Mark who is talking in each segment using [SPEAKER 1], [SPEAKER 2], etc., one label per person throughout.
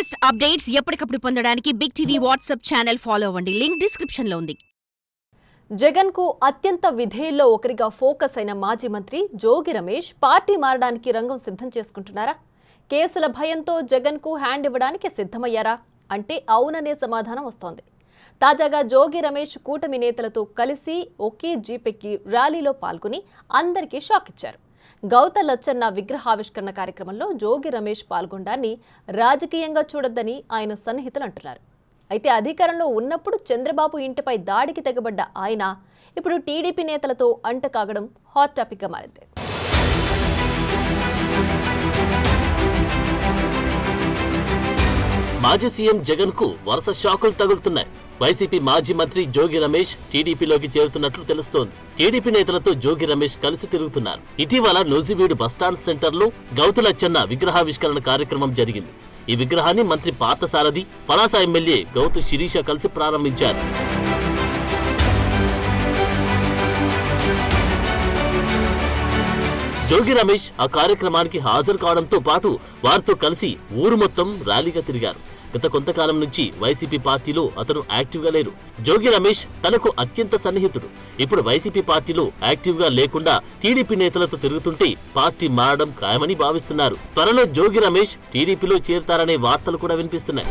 [SPEAKER 1] Latest updates ఎప్పటికప్పుడు పొందడానికి big TV WhatsApp channel follow అవ్వండి. లింక్ డిస్క్రిప్షన్ లో ఉంది.
[SPEAKER 2] జగన్ కు అత్యంత విధేయుల్లో ఒకరిగా ఫోకస్ అయిన మాజీ మంత్రి జోగి రమేష్ పార్టీ మారడానికి రంగం సిద్ధం చేసుకుంటున్నారా? కేసుల భయంతో జగన్ కు హ్యాండ్ ఇవ్వడానికి సిద్ధమయ్యారా అంటే అవుననే సమాధానం వస్తోంది. తాజాగా జోగి రమేష్ కూటమి నేతలతో కలిసి ఒకే జీపెక్కి ర్యాలీలో పాల్గొని అందరికీ షాక్ ఇచ్చారు. గౌత లచ్చన్న విగ్రహావిష్కరణ కార్యక్రమంలో జోగి రమేష్ పాల్గొనడాన్ని రాజకీయంగా చూడొద్దని ఆయన సన్నిహితులు అంటున్నారు. అయితే అధికారంలో ఉన్నప్పుడు చంద్రబాబు ఇంటిపై దాడికి తెగబడ్డ ఆయన ఇప్పుడు టీడీపీ నేతలతో అంటకాగడం హాట్ టాపిక్ గా మారింది.
[SPEAKER 3] మాజీ సీఎం జగన్ కు వరుస షాకులు తగులుతున్నాయి. వైసీపీ మాజీ మంత్రి జోగి రమేష్ టీడీపీలోకి చేరుతున్నట్లు తెలుస్తోంది. టీడీపీ నేతలతో జోగి రమేష్ కలిసి తిరుగుతున్నారు. ఇటీవల నూజివీడు బస్టాండ్ సెంటర్లో గౌతులచ్చన్న విగ్రహావిష్కరణ కార్యక్రమం జరిగింది. ఈ విగ్రహాన్ని మంత్రి పార్థసారథి, పలాస ఎమ్మెల్యే గౌతు శిరీష కలిసి ప్రారంభించారు. జోగి రమేష్ ఆ కార్యక్రమానికి హాజరు కావడంతో పాటు వారితో కలిసి ఊరు మొత్తం ర్యాలీగా తిరిగారు. గత కొంతకాలం నుంచి వైసీపీ పార్టీలో అతను యాక్టివ్ గా లేరు. జోగి రమేష్ తనకు అత్యంత సన్నిహితుడు. ఇప్పుడు వైసీపీ పార్టీలో యాక్టివ్ గా లేకుండా టీడీపీ నేతలతో తిరుగుతుంటే పార్టీ మారడం ఖాయమని భావిస్తున్నారు. త్వరలో జోగి రమేష్ టీడీపీలో చేరుతారనే వార్తలు కూడా వినిపిస్తున్నాయి.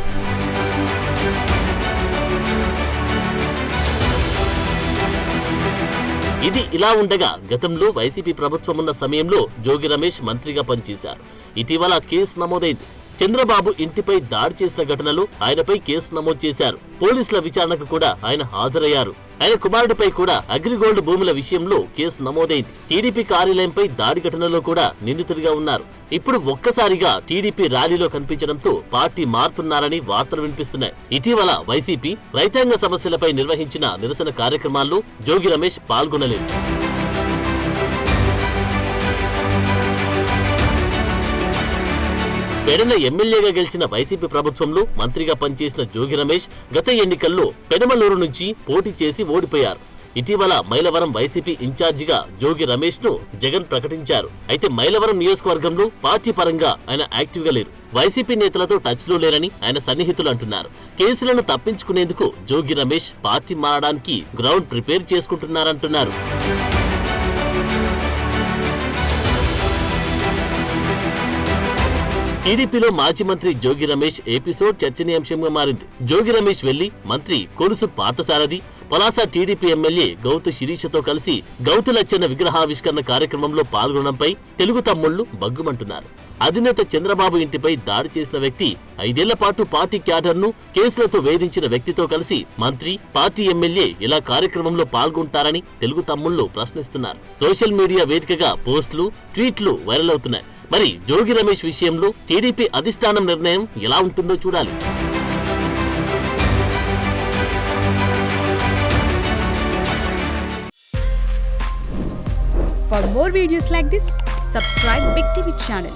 [SPEAKER 3] ఇది ఇలా ఉండగా గతంలో వైసీపీ ప్రభుత్వం ఉన్న సమయంలో జోగి రమేష్ మంత్రిగా పనిచేశారు. ఇటీవల కేసు నమోదైంది. చంద్రబాబు ఇంటిపై దాడి చేసిన ఘటనలో ఆయనపై కేసు నమోదు చేశారు. పోలీసుల విచారణకు కూడా ఆయన హాజరయ్యారు. ఆయన కుమారుడిపై కూడా అగ్రిగోల్డ్ భూముల విషయంలో కేసు నమోదైంది. టీడీపీ కార్యాలయంపై దాడి ఘటనలో కూడా నిందితుడిగా ఉన్నారు. ఇప్పుడు ఒక్కసారిగా టీడీపీ ర్యాలీలో కనిపించడంతో పార్టీ మారుతున్నారని వార్తలు వినిపిస్తున్నాయి. ఇటీవల వైసీపీ రైతాంగ సమస్యలపై నిర్వహించిన నిరసన కార్యక్రమాల్లో జోగి రమేష్ పాల్గొనలేదు. పెడన ఎమ్మెల్యేగా గెలిచిన వైసీపీ ప్రభుత్వంలో మంత్రిగా పనిచేసిన జోగి రమేష్ గత ఎన్నికల్లో పెనమలూరు నుంచి పోటీ చేసి ఓడిపోయారు. ఇటీవల మైలవరం వైసీపీ ఇన్ఛార్జిగా జోగి రమేష్ ను జగన్ ప్రకటించారు. అయితే మైలవరం నియోజకవర్గంలో పార్టీ పరంగా ఆయన యాక్టివ్ గా లేరు. వైసీపీ నేతలతో టచ్ లో లేరని ఆయన సన్నిహితులు అంటున్నారు. కేసులను తప్పించుకునేందుకు జోగి రమేష్ పార్టీ మారడానికి గ్రౌండ్ ప్రిపేర్ చేసుకుంటున్నారంటున్నారు. టీడీపీలో మాజీ మంత్రి జోగి రమేష్ ఎపిసోడ్ చర్చనీయాంశంగా మారింది. జోగి రమేష్ వెళ్లి మంత్రి కొలుసు పార్థసారథి, పలాస టీడీపీ ఎమ్మెల్యే గౌతు శిరీషతో కలిసి గౌతులచ్చన్న విగ్రహావిష్కరణ కార్యక్రమంలో పాల్గొనడంపై తెలుగు తమ్ముళ్లు బగ్గుమంటున్నారు. అధినేత చంద్రబాబు ఇంటిపై దాడి చేసిన వ్యక్తి, 5 ఏళ్ల పాటు పార్టీ క్యాడర్ను కేసులతో వేధించిన వ్యక్తితో కలిసి మంత్రి, పార్టీ ఎమ్మెల్యే ఇలా కార్యక్రమంలో పాల్గొంటారని తెలుగు తమ్ముళ్లు ప్రశ్నిస్తున్నారు. సోషల్ మీడియా వేదికగా పోస్టులు, ట్వీట్లు వైరల్ అవుతున్నాయి. మరి జోగి రమేష్ విషయంలో టీడీపీ అధిష్టానం నిర్ణయం ఎలా ఉంటుందో చూడాలి.
[SPEAKER 4] For more videos like this, subscribe Big TV channel.